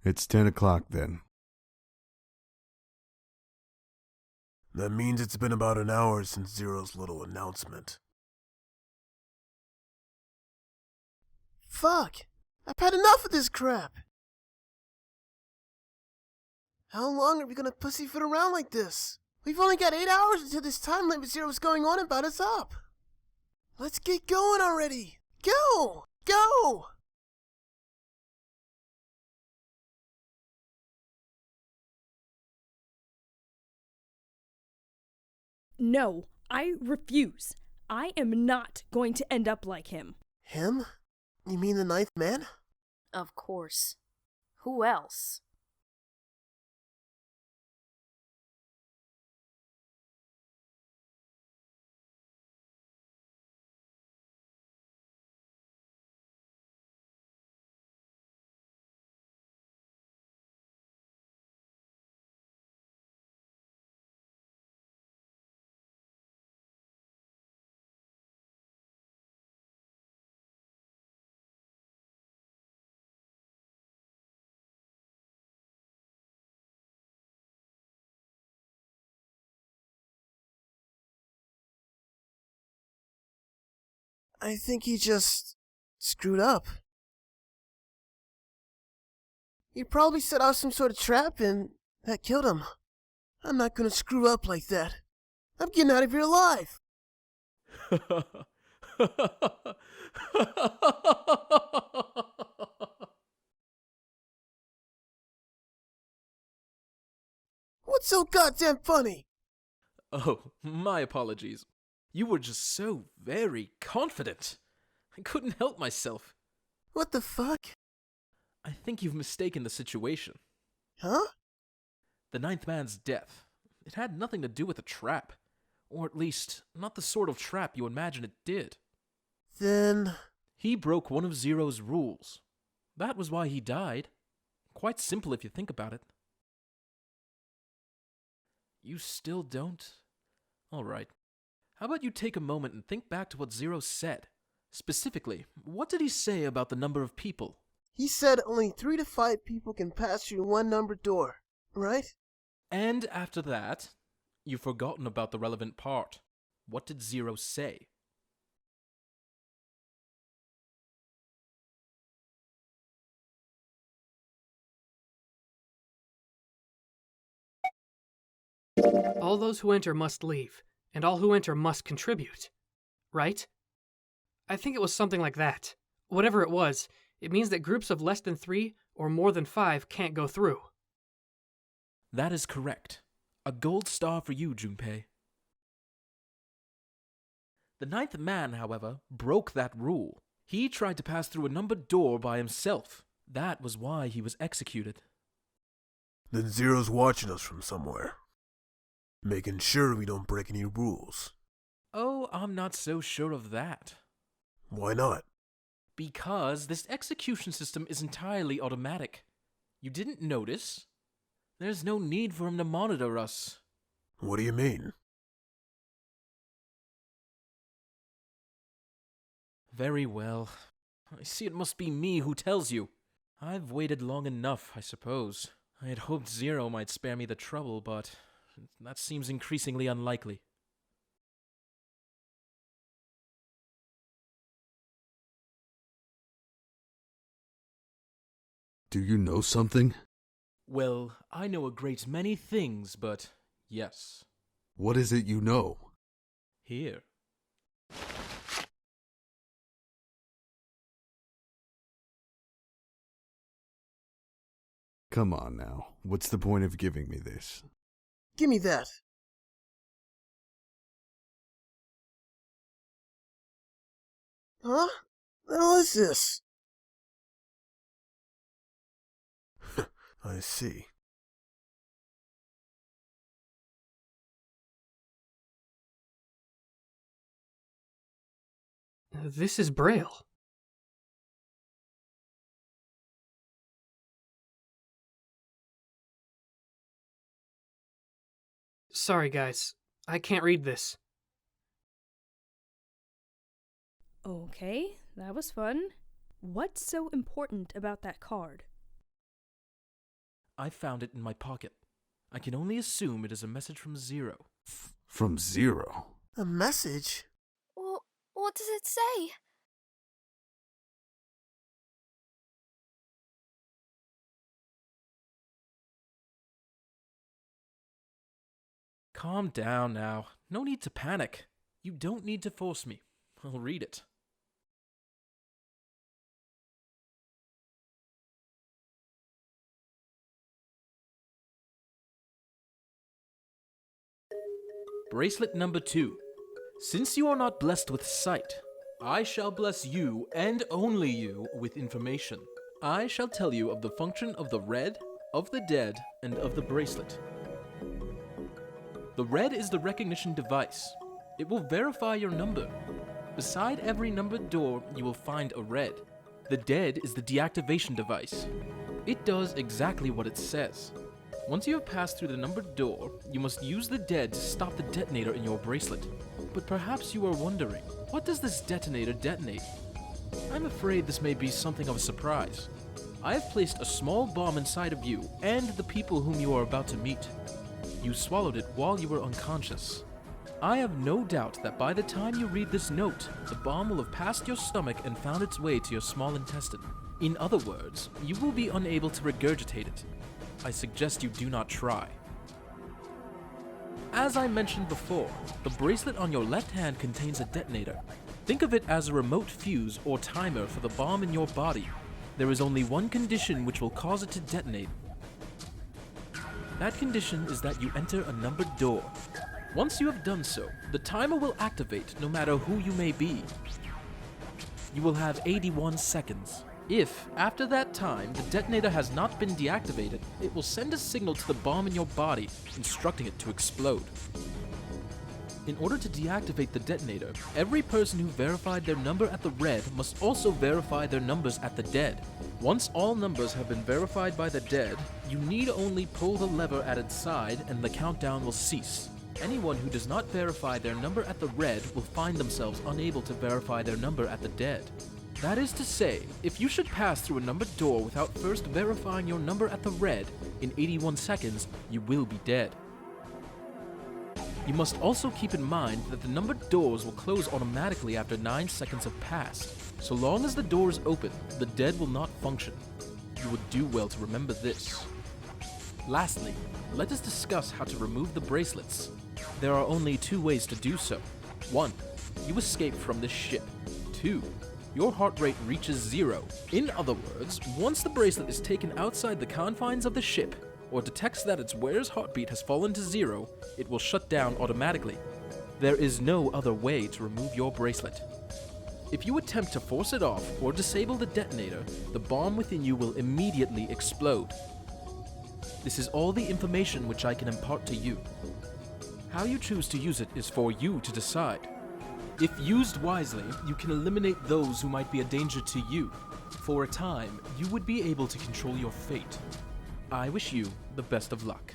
It's 10 o'clock then. That means it's been about an hour since Zero's little announcement. Fuck! I've had enough of this crap! How long are we gonna pussyfoot around like this? We've only got 8 hours until this time limit Zero's going on about us up. Let's get going already! Go! Go! No, I refuse. I am not going to end up like him. Him? You mean the ninth man? Of course. Who else? I think he just screwed up. He probably set off some sort of trap and that killed him. I'm not gonna screw up like that. I'm getting out of here alive. What's so goddamn funny? Oh, my apologies. You were just so very confident. I couldn't help myself. What the fuck? I think you've mistaken the situation. Huh? The ninth man's death. It had nothing to do with a trap. Or at least, not the sort of trap you imagine it did. Then... He broke one of Zero's rules. That was why he died. Quite simple if you think about it. You still don't? Alright. How about you take a moment and think back to what Zero said? Specifically, what did he say about the number of people? He said only 3 to 5 people can pass through one numbered door, right? And after that, you've forgotten about the relevant part. What did Zero say? All those who enter must leave, and all who enter must contribute. Right? I think it was something like that. Whatever it was, it means that groups of less than 3 or more than 5 can't go through. That is correct. A gold star for you, Junpei. The ninth man, however, broke that rule. He tried to pass through a numbered door by himself. That was why he was executed. Then Zero's watching us from somewhere, making sure we don't break any rules. Oh, I'm not so sure of that. Why not? Because this execution system is entirely automatic. You didn't notice? There's no need for him to monitor us. What do you mean? Very well. I see it must be me who tells you. I've waited long enough, I suppose. I had hoped Zero might spare me the trouble, but that seems increasingly unlikely. Do you know something? Well, I know a great many things, but yes. What is it you know? Here. Come on now. What's the point of giving me this? Give me that. Huh? The hell is this? I see. This is Braille. Sorry, guys. I can't read this. Okay, that was fun. What's so important about that card? I found it in my pocket. I can only assume it is a message from Zero. From Zero? A message? Well, what does it say? Calm down now. No need to panic. You don't need to force me. I'll read it. Bracelet number 2. Since you are not blessed with sight, I shall bless you, and only you, with information. I shall tell you of the function of the red, of the dead, and of the bracelet. The red is the recognition device. It will verify your number. Beside every numbered door, you will find a red. The dead is the deactivation device. It does exactly what it says. Once you have passed through the numbered door, you must use the dead to stop the detonator in your bracelet. But perhaps you are wondering, what does this detonator detonate? I'm afraid this may be something of a surprise. I have placed a small bomb inside of you and the people whom you are about to meet. You swallowed it while you were unconscious. I have no doubt that by the time you read this note, the bomb will have passed your stomach and found its way to your small intestine. In other words, you will be unable to regurgitate it. I suggest you do not try. As I mentioned before, the bracelet on your left hand contains a detonator. Think of it as a remote fuse or timer for the bomb in your body. There is only one condition which will cause it to detonate. That condition is that you enter a numbered door. Once you have done so, the timer will activate no matter who you may be. You will have 81 seconds. If, after that time, the detonator has not been deactivated, it will send a signal to the bomb in your body, instructing it to explode. In order to deactivate the detonator, every person who verified their number at the red must also verify their numbers at the dead. Once all numbers have been verified by the dead, you need only pull the lever at its side and the countdown will cease. Anyone who does not verify their number at the red will find themselves unable to verify their number at the dead. That is to say, if you should pass through a numbered door without first verifying your number at the red, in 81 seconds, you will be dead. You must also keep in mind that the numbered doors will close automatically after 9 seconds have passed. So long as the door is open, the dead will not function. You would do well to remember this. Lastly, let us discuss how to remove the bracelets. There are only 2 ways to do so. 1. You escape from this ship. 2. Your heart rate reaches 0. In other words, once the bracelet is taken outside the confines of the ship, or detects that its wearer's heartbeat has fallen to 0, it will shut down automatically. There is no other way to remove your bracelet. If you attempt to force it off or disable the detonator, the bomb within you will immediately explode. This is all the information which I can impart to you. How you choose to use it is for you to decide. If used wisely, you can eliminate those who might be a danger to you. For a time, you would be able to control your fate. I wish you the best of luck.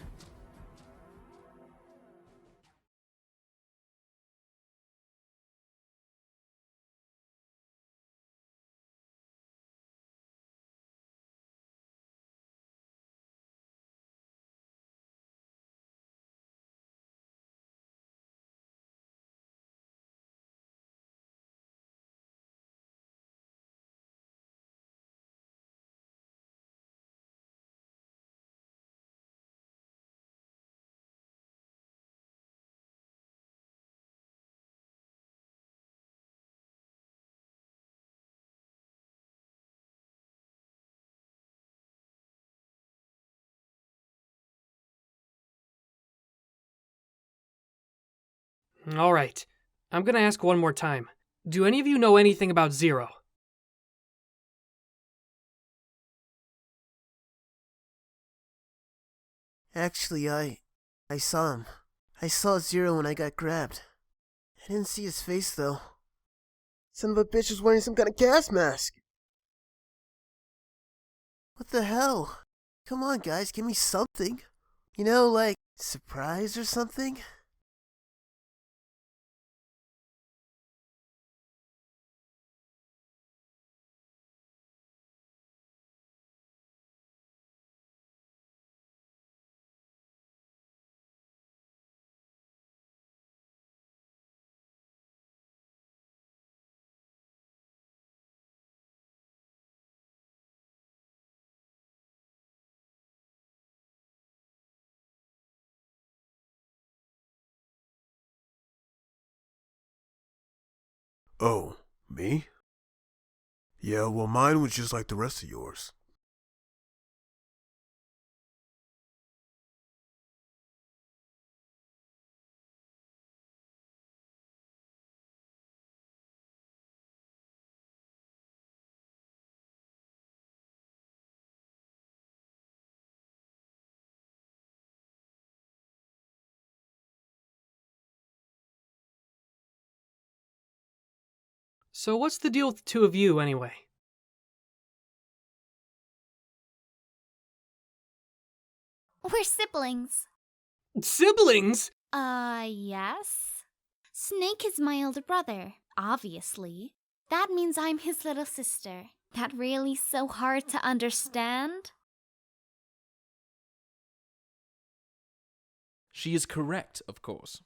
All right. I'm gonna ask one more time. Do any of you know anything about Zero? Actually, I saw him. I saw Zero when I got grabbed. I didn't see his face, though. Son of a bitch was wearing some kind of gas mask. What the hell? Come on, guys, give me something. You know, like, surprise or something? Oh, me? Yeah, well, mine was just like the rest of yours. So what's the deal with the two of you, anyway? We're siblings. Siblings? Yes. Snake is my older brother, obviously. That means I'm his little sister. That really so hard to understand? She is correct, of course.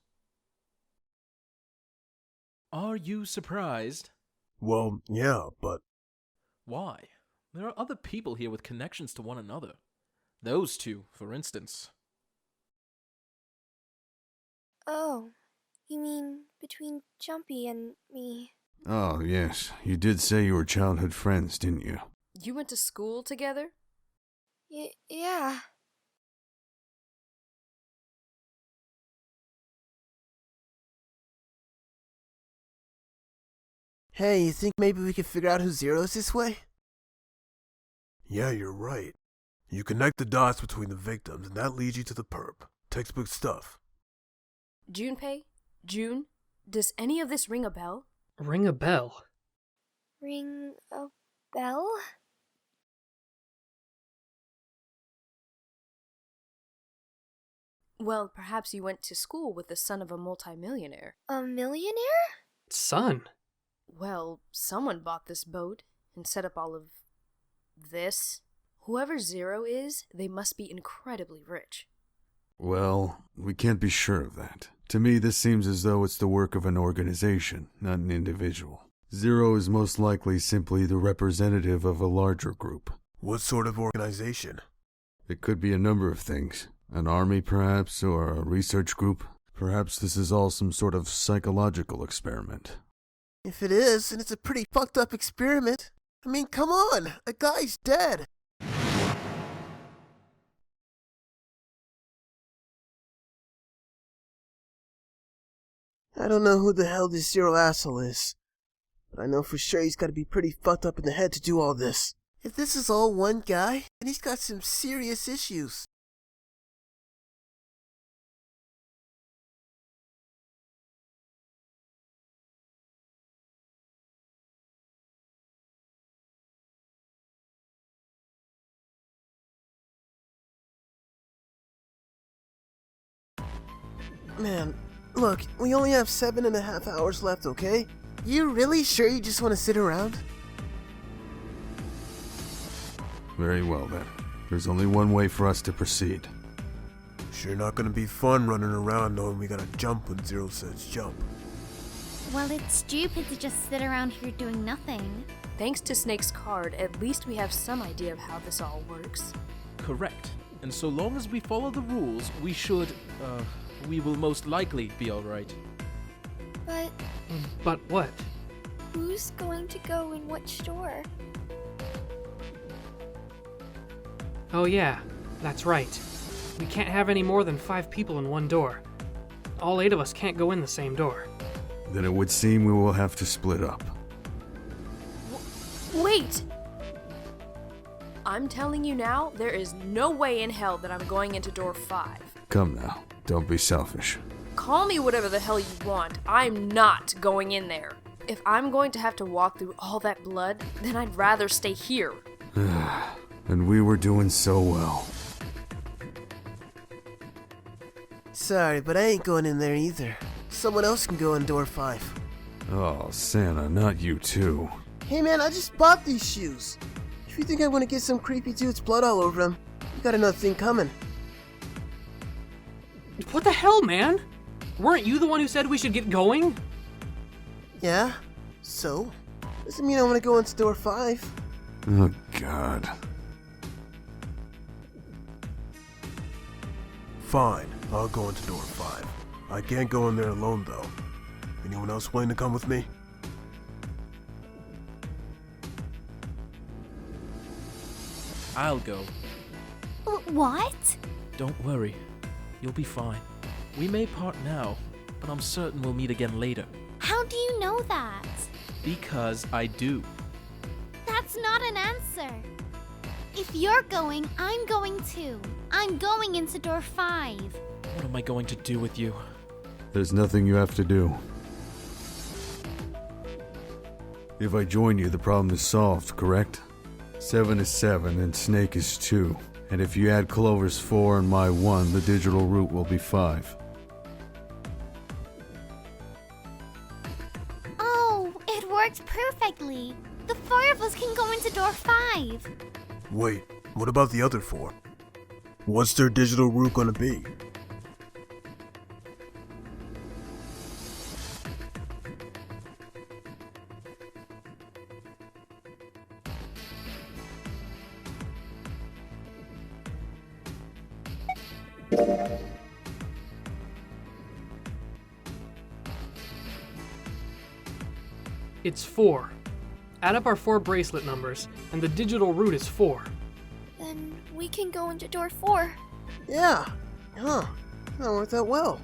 Are you surprised? Well, yeah, but Why? There are other people here with connections to one another. Those two, for instance. Oh, you mean between Junpei and me? Oh, yes. You did say you were childhood friends, didn't you? You went to school together? Yeah. Hey, you think maybe we could figure out who Zero is this way? yeah, you're right. You connect the dots between the victims, and that leads you to the perp. Textbook stuff. Junpei? June? Does any of this ring a bell? Ring a bell. Ring a bell? Well, perhaps you went to school with the son of a multimillionaire. A millionaire? Son. Well, someone bought this boat and set up all of this. Whoever Zero is, they must be incredibly rich. Well, we can't be sure of that. To me, this seems as though it's the work of an organization, not an individual. Zero is most likely simply the representative of a larger group. What sort of organization? It could be a number of things. An army, perhaps, or a research group. Perhaps this is all some sort of psychological experiment. If it is, then it's a pretty fucked up experiment. I mean, come on, a guy's dead. I don't know who the hell this Zero asshole is, but I know for sure he's gotta be pretty fucked up in the head to do all this. If this is all one guy, then he's got some serious issues. Man, look, we only have 7.5 hours left, okay? You really sure you just want to sit around? Very well, then. There's only one way for us to proceed. Sure not gonna be fun running around knowing we gotta jump when Zero says jump. Well, it's stupid to just sit around here doing nothing. Thanks to Snake's card, at least we have some idea of how this all works. Correct. And so long as we follow the rules, we will most likely be alright. But But what? who's going to go in which door? Oh yeah, that's right. We can't have any more than 5 people in one door. All 8 of us can't go in the same door. Then it would seem we will have to split up. Wait! I'm telling you now, there is no way in hell that I'm going into door 5. Come now, don't be selfish. Call me whatever the hell you want. I'm not going in there. If I'm going to have to walk through all that blood, then I'd rather stay here. And we were doing so well. Sorry, but I ain't going in there either. Someone else can go in door 5. Oh, Santa, not you too. Hey man, I just bought these shoes. If you think I want to get some creepy dude's blood all over them, you got another thing coming. What the hell, man? Weren't you the one who said we should get going? Yeah? So? Doesn't mean I want to go into door 5. Oh, God. Fine, I'll go into door 5. I can't go in there alone though. Anyone else willing to come with me? I'll go. What? Don't worry. You'll be fine. We may part now, but I'm certain we'll meet again later. How do you know that? Because I do. That's not an answer. If you're going, I'm going too. I'm going into door 5. What am I going to do with you? There's nothing you have to do. If I join you, the problem is solved, correct? 7 is 7 and Snake is 2. And if you add Clover's 4 and my 1, the digital root will be 5. Oh, it worked perfectly. The 4 of us can go into door 5. Wait, what about the other 4? What's their digital root gonna be? It's 4. Add up our 4 bracelet numbers, and the digital root is 4. Then we can go into door 4. Yeah. Huh. That worked out well.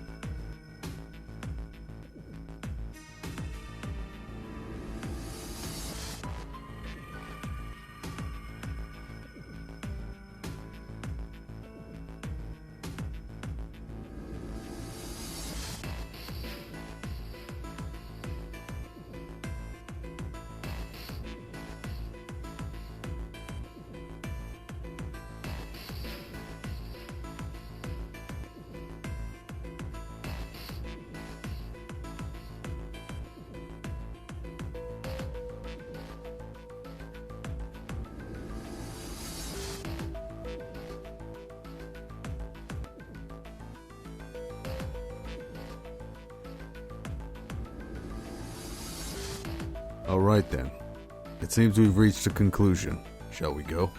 All right then. It seems we've reached a conclusion. Shall we go?